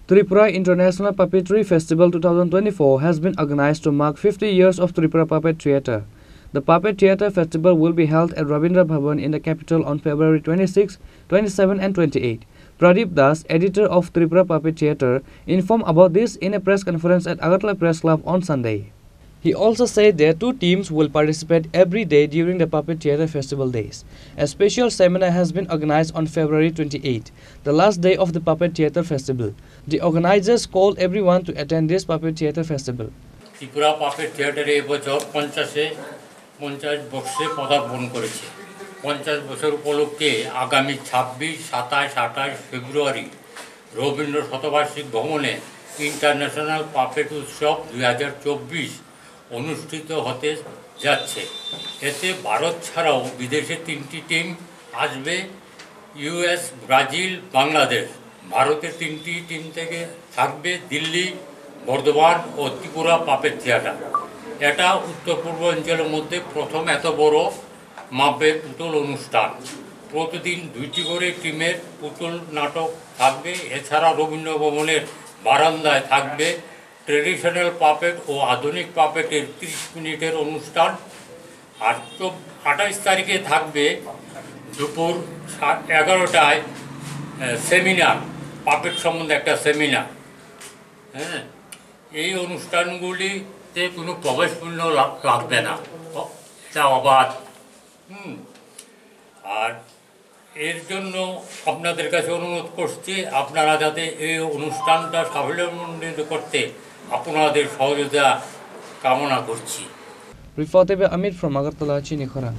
Tripura International Puppetry Festival 2024 has been organized to mark 50 years of Tripura Puppet Theatre. The Puppet Theatre Festival will be held at Rabindra Bhavan in the capital on February 26, 27 and 28. Pradeep Das, editor of Tripura Puppet Theatre, informed about this in a press conference at Agartala Press Club on Sunday. He also said that 2 teams will participate every day during the Puppet Theatre Festival days. A special seminar has been organized on February 28, the last day of the Puppet Theatre Festival. The organizers called everyone to attend this Puppet Theatre Festival. Tripura Puppet Theatre এবছর 50 বর্ষে পদার্পণ করেছে। 50 বছর উপলক্ষে আগামী 26, 27, 28 ফেব্রুয়ারি রবীন্দ্র শতবার্ষিক ভবনে international puppet উৎসব 2024 অনুষ্ঠিত হতে যাচ্ছে। এতে ভারত ছাড়াও বিদেশে 3টি টিম আসবে, ইউএস, ব্রাজিল, বাংলাদেশ। ভারতের 3টি টিম থেকে থাকবে দিল্লি, বর্ধমান ও ত্রিপুরা পাপেট থিয়েটার। এটা উত্তর পূর্বাঞ্চলের মধ্যে প্রথম এত বড় মাপের পুতুল অনুষ্ঠান। প্রতিদিন 2টি করে টিমের পুতুল নাটক থাকবে। এছাড়া রবীন্দ্র ভবনের বারান্দায় থাকবে ট্রেডিশনাল পাপেট ও আধুনিক পাপেটের 30 মিনিটের অনুষ্ঠান। আর 28 তারিখে থাকবে দুপুর 11টায় সেমিনার, পাপেট সম্বন্ধে একটা সেমিনার। হ্যাঁ, এই অনুষ্ঠানগুলিতে কোনো প্রবেশ মূল্য লাগবে না, এটা অবাধ। আর এর জন্য আপনাদের কাছে অনুরোধ করছি, আপনারা যাতে এই অনুষ্ঠানটা সাফল্যমণ্ডিত করতে আপনাদের সহযোগিতা কামনা করছি। Reported by Amit from Agartala, Chinikhara.